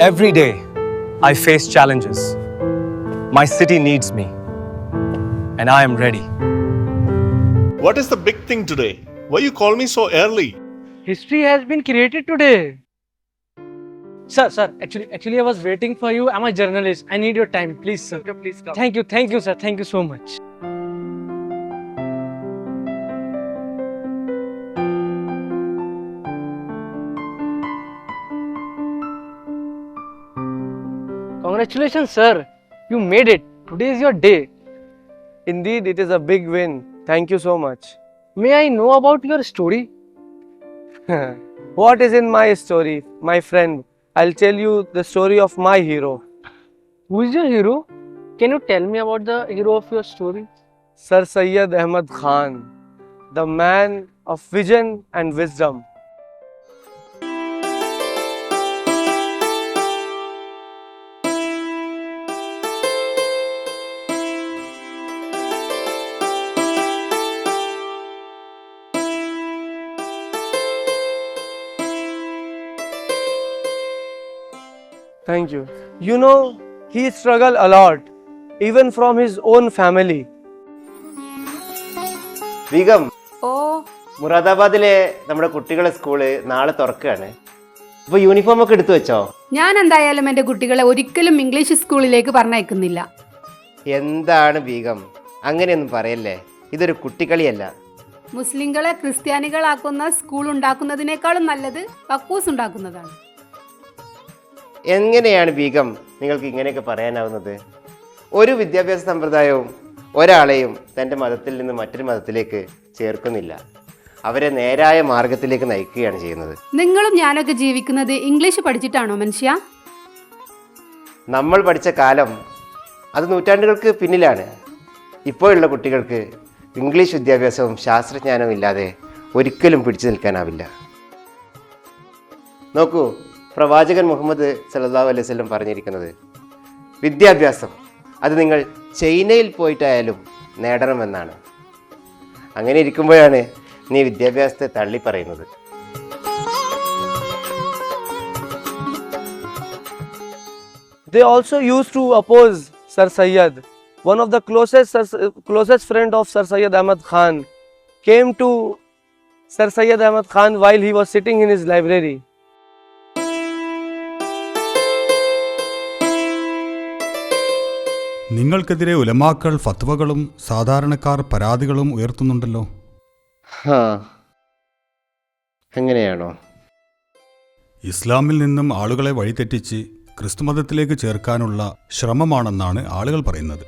Every day, I face challenges. My city needs me, and I am ready. What is the big thing today? Why you call me so early? History has been created today. Sir, actually, I was waiting for you. I'm a journalist. I need your time, please, sir. Okay, please come. Thank you, sir. Thank you so much. Congratulations, sir. You made it. Today is your day. Indeed, it is a big win. Thank you so much. May I know about your story? What is in my story, my friend? I'll tell you the story of my hero, Who is your hero? Can you tell me about the hero of your story? Sir Syed Ahmad Khan, the man of vision and wisdom. Thank you. You know, he struggled a lot, even from his own family. Begum, ഓ മുറാദാബാദിലെ നമ്മുടെ കുട്ടികളെ school നാളെ തുറക്കുകയാണ്. അപ്പൊ uniform ഒക്കെ എടുത്തു വെച്ചോ? ഞാൻ എന്തായാലും എൻ്റെ കുട്ടികളെ ഒരിക്കലും ഇംഗ്ലീഷ് സ്കൂളിലേക്ക് പറഞ്ഞയക്കുന്നില്ല. എന്താണ് ബീഗം, അങ്ങനെയൊന്നും പറയല്ലേ. ഇതൊരു കുട്ടിക്കളിയല്ല. മുസ്ലിങ്ങളെ ക്രിസ്ത്യാനികളാക്കുന്ന സ്കൂൾ ഉണ്ടാക്കുന്നതിനേക്കാളും നല്ലത് കക്കൂസ് ഉണ്ടാക്കുന്നതാണ്. എങ്ങനെയാണ് ബീഗം നിങ്ങൾക്ക് ഇങ്ങനെയൊക്കെ പറയാനാവുന്നത്? ഒരു വിദ്യാഭ്യാസ സമ്പ്രദായവും ഒരാളെയും തൻ്റെ മതത്തിൽ നിന്ന് മറ്റൊരു മതത്തിലേക്ക് ചേർക്കുന്നില്ല. അവരെ നേരായ മാർഗത്തിലേക്ക് നയിക്കുകയാണ് ചെയ്യുന്നത്. നിങ്ങളും ഞാനൊക്കെ ജീവിക്കുന്നത് ഇംഗ്ലീഷ് പഠിച്ചിട്ടാണോ മനുഷ്യ? നമ്മൾ പഠിച്ച കാലം അത് നൂറ്റാണ്ടുകൾക്ക് പിന്നിലാണ്. ഇപ്പോഴുള്ള കുട്ടികൾക്ക് ഇംഗ്ലീഷ് വിദ്യാഭ്യാസവും ശാസ്ത്രജ്ഞാനവും ഇല്ലാതെ ഒരിക്കലും പിടിച്ചു നിൽക്കാനാവില്ല. നോക്കൂ, പ്രവാചകൻ മുഹമ്മദ് സല്ലല്ലാഹു അലൈഹി വസല്ലം പറഞ്ഞിരിക്കുന്നത് വിദ്യാഭ്യാസം അത് നിങ്ങൾ ചൈനയിൽ പോയിട്ടായാലും നേടണമെന്നാണ്. അങ്ങനെ ഇരിക്കുമ്പോഴാണ് നീ വിദ്യാഭ്യാസത്തെ തള്ളി പറയുന്നത്. They also used to oppose Sir Syed. One of the closest friend of Sir Syed Ahmad Khan came to Sir Syed Ahmad Khan while he was sitting in his library. നിങ്ങൾക്കെതിരെ ഉലമാക്കൾ ഫത്വകളും സാധാരണക്കാർ പരാതികളും ഉയർത്തുന്നുണ്ടല്ലോ. അങ്ങനെയാണോ? ഇസ്ലാമിൽ നിന്നും ആളുകളെ വഴിതെറ്റിച്ച് ക്രിസ്തുമതത്തിലേക്ക് ചേർക്കാനുള്ള ശ്രമമാണെന്നാണ് ആളുകൾ പറയുന്നത്.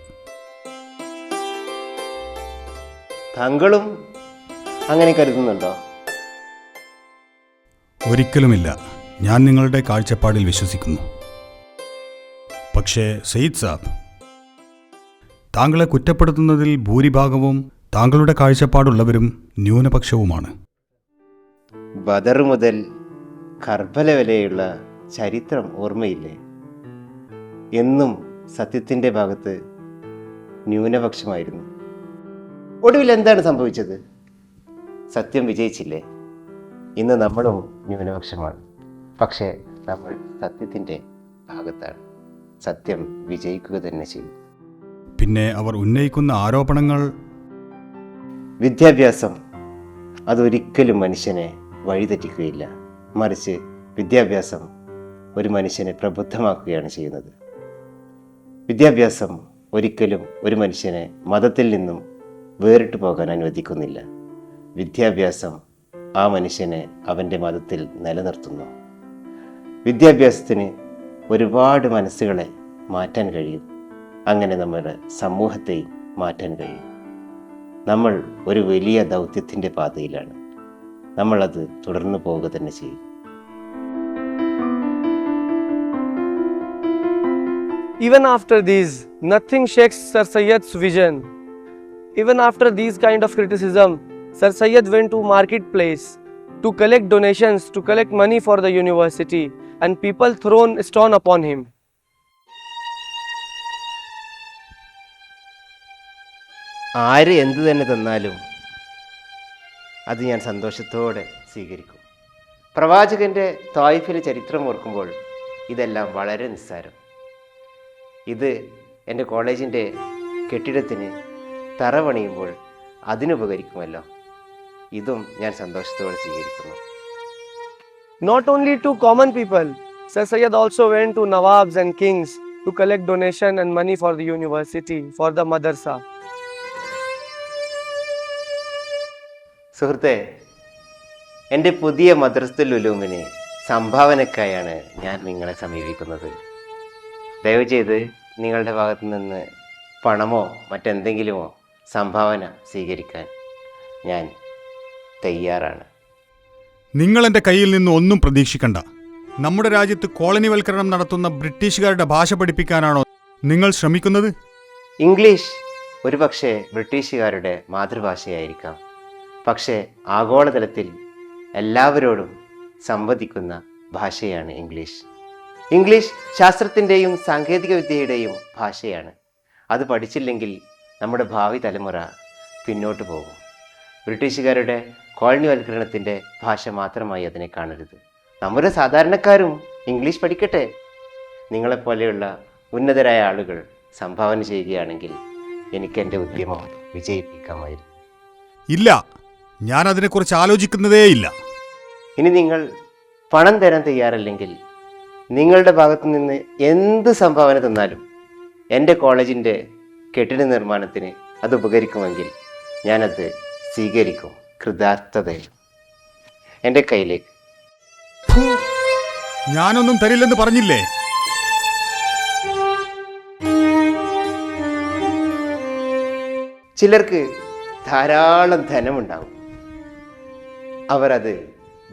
താങ്കളും അങ്ങനെ കരുതുന്നുണ്ടോ? ഒരിക്കലുമില്ല. ഞാൻ നിങ്ങളുടെ കാഴ്ചപ്പാടിൽ വിശ്വസിക്കുന്നു. പക്ഷേ സയ്യിദ് സാബ്, താങ്കളെ കുറ്റപ്പെടുത്തുന്നതിൽ ഭൂരിഭാഗവും താങ്കളുടെ കാഴ്ചപ്പാടുള്ളവരും ന്യൂനപക്ഷവുമാണ്. ബദർ മുതൽ കർബല വരെയുള്ള ചരിത്രം ഓർമ്മയില്ലേ? എന്നും സത്യത്തിൻ്റെ ഭാഗത്ത് ന്യൂനപക്ഷമായിരുന്നു. ഒടുവിൽ എന്താണ് സംഭവിച്ചത്? സത്യം വിജയിച്ചില്ലേ? ഇന്ന് നമ്മളും ന്യൂനപക്ഷമാണ്. പക്ഷേ നമ്മൾ സത്യത്തിൻ്റെ ഭാഗത്താണ്. സത്യം വിജയിക്കുക തന്നെ ചെയ്യും. പിന്നെ അവർ ഉന്നയിക്കുന്ന ആരോപണങ്ങൾ വിദ്യാഭ്യാസം അതൊരിക്കലും മനുഷ്യനെ വഴിതെറ്റിക്കുകയില്ല. മറിച്ച് വിദ്യാഭ്യാസം ഒരു മനുഷ്യനെ പ്രബുദ്ധമാക്കുകയാണ് ചെയ്യുന്നത്. വിദ്യാഭ്യാസം ഒരിക്കലും ഒരു മനുഷ്യനെ മതത്തിൽ നിന്നും വേറിട്ട് പോകാൻ അനുവദിക്കുന്നില്ല. വിദ്യാഭ്യാസം ആ മനുഷ്യനെ അവൻ്റെ മതത്തിൽ നിലനിർത്തുന്നു. വിദ്യാഭ്യാസത്തിന് ഒരുപാട് മനസ്സുകളെ മാറ്റാൻ കഴിയും. അങ്ങനെ നമ്മുടെ സമൂഹത്തെയും മാറ്റാൻ കഴിയും. നമ്മൾ ഒരു വലിയ ദൗത്യത്തിൻ്റെ പാതയിലാണ്. നമ്മളത് തുടർന്നു പോവുക തന്നെ ചെയ്യും. Even after these, nothing shakes Sir Syed's vision. Even after these kind of criticism, Sir Syed went to marketplace to collect donations, to collect money for the university, and people thrown stone upon him. ആര് എന്തു തന്നെ തന്നാലും അത് ഞാൻ സന്തോഷത്തോടെ സ്വീകരിക്കും. പ്രവാചകൻ്റെ തായിഫിലെ ചരിത്രം ഓർക്കുമ്പോൾ ഇതെല്ലാം വളരെ നിസ്സാരം. ഇത് എൻ്റെ കോളേജിൻ്റെ കെട്ടിടത്തിന് തറ പണിയുമ്പോൾ അതിനുപകരിക്കുമല്ലോ. ഇതും ഞാൻ സന്തോഷത്തോടെ സ്വീകരിക്കുന്നു. Not only to common people, Sir Sayyid also went to Nawabs and kings to collect donation and money for the university, for the madrasa. സുഹൃത്തെ, എൻ്റെ പുതിയ മദ്രസത്തുൽ ഉലൂമിന് സംഭാവനക്കായാണ് ഞാൻ നിങ്ങളെ സമീപിക്കുന്നത്. ദയവ് ചെയ്ത് നിങ്ങളുടെ ഭാഗത്തു നിന്ന് പണമോ മറ്റെന്തെങ്കിലുമോ സംഭാവന സ്വീകരിക്കാൻ ഞാൻ തയ്യാറാണ്. നിങ്ങൾ എൻ്റെ കയ്യിൽ നിന്ന് ഒന്നും പ്രതീക്ഷിക്കണ്ട. നമ്മുടെ രാജ്യത്ത് കോളനിവൽക്കരണം നടത്തുന്ന ബ്രിട്ടീഷുകാരുടെ ഭാഷ പഠിപ്പിക്കാനാണോ നിങ്ങൾ ശ്രമിക്കുന്നത്? ഇംഗ്ലീഷ് ഒരുപക്ഷെ ബ്രിട്ടീഷുകാരുടെ മാതൃഭാഷയായിരിക്കാം. പക്ഷേ ആഗോളതലത്തിൽ എല്ലാവരോടും സംവദിക്കുന്ന ഭാഷയാണ് ഇംഗ്ലീഷ്. ഇംഗ്ലീഷ് ശാസ്ത്രത്തിൻ്റെയും സാങ്കേതിക വിദ്യയുടെയും ഭാഷയാണ്. അത് പഠിച്ചില്ലെങ്കിൽ നമ്മുടെ ഭാവി തലമുറ പിന്നോട്ട് പോകും. ബ്രിട്ടീഷുകാരുടെ കോളനിവൽക്കരണത്തിൻ്റെ ഭാഷ മാത്രമായി അതിനെ കാണരുത്. നമ്മുടെ സാധാരണക്കാരും ഇംഗ്ലീഷ് പഠിക്കട്ടെ. നിങ്ങളെപ്പോലെയുള്ള ഉന്നതരായ ആളുകൾ സംഭാവന ചെയ്യുകയാണെങ്കിൽ എനിക്ക് എൻ്റെ ഉദ്യമം വിജയിപ്പിക്കാമായിരുന്നു. ഇല്ല, ഞാൻ അതിനെക്കുറിച്ച് ആലോചിക്കുന്നതേയില്ല. ഇനി നിങ്ങൾ പണം തരാൻ തയ്യാറല്ലെങ്കിൽ നിങ്ങളുടെ ഭാഗത്തു നിന്ന് എന്ത് സംഭാവന തന്നാലും എൻ്റെ കോളേജിൻ്റെ കെട്ടിട നിർമ്മാണത്തിന് അത് ഉപകരിക്കുമെങ്കിൽ ഞാനത് സ്വീകരിക്കും. കൃതാർത്ഥതയിൽ എൻ്റെ കയ്യിലേക്ക്. ഞാനൊന്നും തരില്ലെന്ന് പറഞ്ഞില്ലേ? ചിലർക്ക് ധാരാളം ധനമുണ്ടാകും, അവർ അത്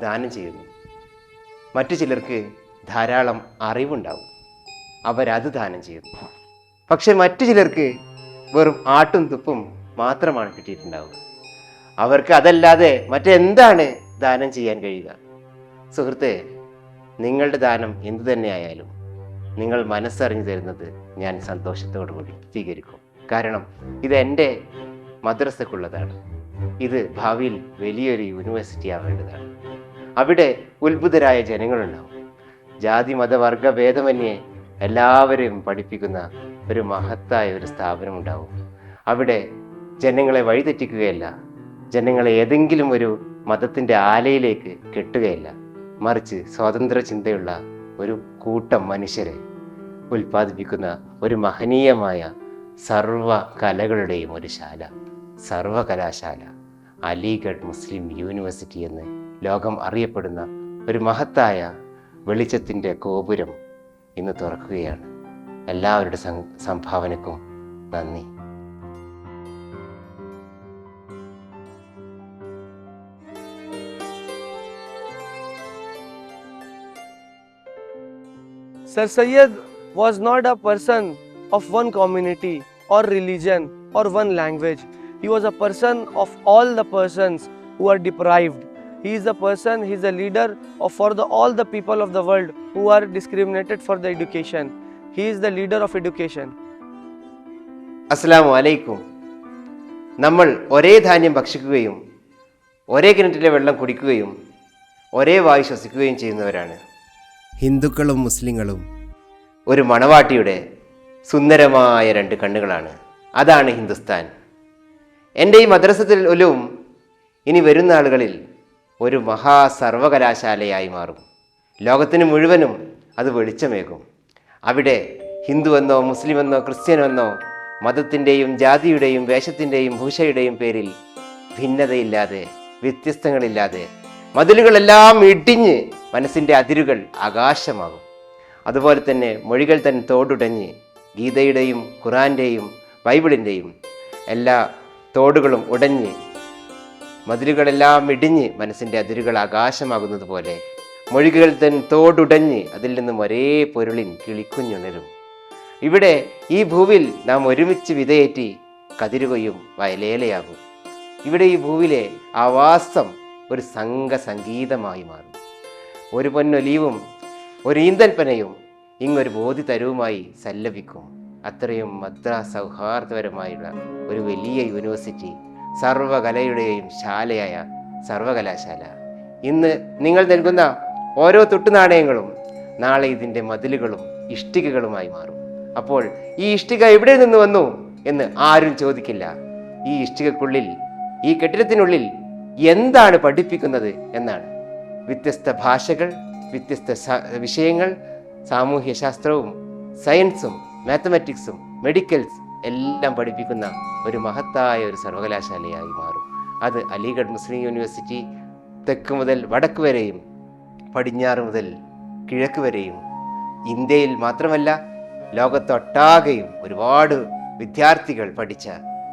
ദാനം ചെയ്യുന്നു. മറ്റു ചിലർക്ക് ധാരാളം അറിവുണ്ടാകും, അവരത് ദാനം ചെയ്യുന്നു. പക്ഷെ മറ്റു ചിലർക്ക് വെറും ആട്ടും തുപ്പും മാത്രമാണ് കിട്ടിയിട്ടുണ്ടാവുക. അവർക്ക് അതല്ലാതെ മറ്റെന്താണ് ദാനം ചെയ്യാൻ കഴിയുക? സുഹൃത്തെ, നിങ്ങളുടെ ദാനം എന്തു തന്നെയായാലും നിങ്ങൾ മനസ്സറിഞ്ഞു തരുന്നത് ഞാൻ സന്തോഷത്തോടു കൂടി സ്വീകരിക്കും. കാരണം ഇത് എൻ്റെ മദ്രസക്കുള്ളതാണ്. ഇത് ഭാവിയിൽ വലിയൊരു യൂണിവേഴ്സിറ്റി ആവേണ്ടതാണ്. അവിടെ ഉത്ഭുതരായ ജനങ്ങളുണ്ടാവും. ജാതി മതവർഗ ഭേദമന്യേ എല്ലാവരെയും പഠിപ്പിക്കുന്ന ഒരു മഹത്തായ ഒരു സ്ഥാപനമുണ്ടാവും. അവിടെ ജനങ്ങളെ വഴിതെറ്റിക്കുകയല്ല, ജനങ്ങളെ ഏതെങ്കിലും ഒരു മതത്തിൻ്റെ ആലയിലേക്ക് കെട്ടുകയല്ല, മറിച്ച് സ്വതന്ത്ര ചിന്തയുള്ള ഒരു കൂട്ടം മനുഷ്യരെ ഉൽപ്പാദിപ്പിക്കുന്ന ഒരു മഹനീയമായ സർവ കലകളുടെയും ഒരു ശാല, സർവകലാശാല, അലിഗഡ് മുസ്ലിം യൂണിവേഴ്സിറ്റി എന്ന് ലോകം അറിയപ്പെടുന്ന ഒരു മഹത്തായ വെളിച്ചത്തിൻ്റെ ഗോപുരം ഇന്ന് തുറക്കുകയാണ്. എല്ലാവരുടെ സംഭാവനക്കും നന്ദി. Sir Sayyid was not a person of one community or religion or one language. He was a person of all the persons who are deprived. He is a person, he is a leader for all the people of the world who are discriminated for the education. He is the leader of education. അസ്സലാമു അലൈക്കും. നമ്മൾ ഒരേ ധാന്യം ഭക്ഷിക്കുകയും ഒരേ കിണറ്റിലെ വെള്ളം കുടിക്കുകയും ഒരേ വായു ശ്വസിക്കുകയും ചെയ്യുന്നവരാണ്. ഹിന്ദുക്കളും മുസ്ലിങ്ങളും ഒരു മണവാട്ടിയുടെ സുന്ദരമായ രണ്ട് കണ്ണുകളാണ്. അതാണ് ഹിന്ദുസ്ഥാൻ. എൻ്റെ ഈ മദ്രസത്തുൽ ഉലൂം ഇനി വരുന്ന ആളുകളിൽ ഒരു മഹാസർവകലാശാലയായി മാറും. ലോകത്തിന് മുഴുവനും അത് വെളിച്ചമേകും. അവിടെ ഹിന്ദുവെന്നോ മുസ്ലിമെന്നോ ക്രിസ്ത്യനെന്നോ മതത്തിൻ്റെയും ജാതിയുടെയും വേഷത്തിൻ്റെയും ഭൂഷയുടെയും പേരിൽ ഭിന്നതയില്ലാതെ, വ്യത്യസ്തങ്ങളില്ലാതെ മതിലുകളെല്ലാം ഇടിഞ്ഞ് മനസ്സിൻ്റെ അതിരുകൾ ആകാശമാകും. അതുപോലെ തന്നെ മൊഴികൾ തൻ തോടുടഞ്ഞ് ഗീതയുടെയും ഖുറാൻ്റെയും ബൈബിളിൻ്റെയും എല്ലാ തോടുകളും ഉടഞ്ഞ് മതിലുകളെല്ലാം ഇടിഞ്ഞ് മനസ്സിൻ്റെ അതിരുകൾ ആകാശമാകുന്നത് പോലെ മൊഴികൾ തൻ തോടുടഞ്ഞ് അതിൽ നിന്നും ഒരേ പൊരുളിൻ കിളിക്കുഞ്ഞുണരും. ഇവിടെ ഈ ഭൂവിൽ നാം ഒരുമിച്ച് വിതയേറ്റി കതിരുകയും വയലേലയാകും. ഇവിടെ ഈ ഭൂവിലെ ആവാസം ഒരു സംഘസംഗീതമായി മാറും. ഒരു പൊന്നൊലീവും ഒരു ഈന്തൽപ്പനയും ഇങ്ങൊരു ബോധി തരവുമായി സല്ലപിക്കും. അത്രയും മദ്രാസ് സൗഹാർദ്ദപരമായുള്ള ഒരു വലിയ യൂണിവേഴ്സിറ്റി, സർവകലയുടെയും ശാലയായ സർവകലാശാല. ഇന്ന് നിങ്ങൾ നൽകുന്ന ഓരോ തുട്ടുനാണയങ്ങളും നാളെ ഇതിൻ്റെ മതിലുകളും ഇഷ്ടികകളുമായി മാറും. അപ്പോൾ ഈ ഇഷ്ടിക എവിടെ നിന്ന് വന്നു എന്ന് ആരും ചോദിക്കില്ല. ഈ ഇഷ്ടികക്കുള്ളിൽ, ഈ കെട്ടിടത്തിനുള്ളിൽ എന്താണ് പഠിപ്പിക്കുന്നത് എന്നാണ്. വ്യത്യസ്ത ഭാഷകൾ, വ്യത്യസ്ത വിഷയങ്ങൾ, സാമൂഹ്യശാസ്ത്രവും സയൻസും മാത്തമാറ്റിക്സും മെഡിക്കൽസ് എല്ലാം പഠിപ്പിക്കുന്ന ഒരു മഹത്തായ ഒരു സർവകലാശാലയായി മാറും. അത് അലിഗഡ് മുസ്ലിം യൂണിവേഴ്സിറ്റി തെക്ക് മുതൽ വടക്ക് വരെയും പടിഞ്ഞാറ് മുതൽ കിഴക്ക് വരെയും ഇന്ത്യയിൽ മാത്രമല്ല ലോകത്തൊട്ടാകെയും ഒരുപാട് വിദ്യാർത്ഥികൾ പഠിച്ച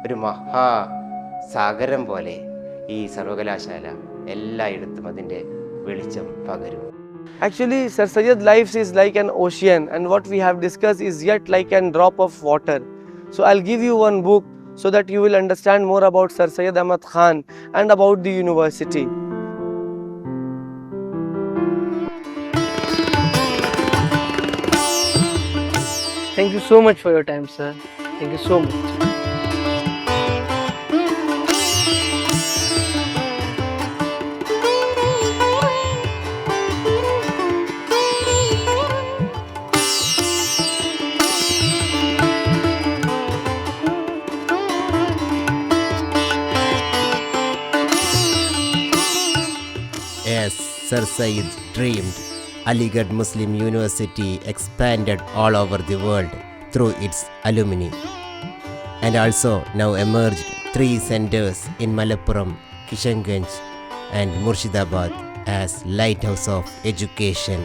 ഒരു മഹാസാഗരം പോലെ ഈ സർവകലാശാല എല്ലായിടത്തും അതിൻ്റെ വെളിച്ചം പകരും. Actually, Sir Sayyid life is like an ocean, and what we have discussed is yet like a drop of water. So I'll give you one book so that you will understand more about Sir Syed Ahmad Khan and about the university. Thank you so much for your time, sir. Thank you so much. As Sir Syed dreamed, Aligarh Muslim University expanded all over the world through its alumni, and also now emerged 3 centers in Malappuram, Kishanganj and Murshidabad as lighthouse of education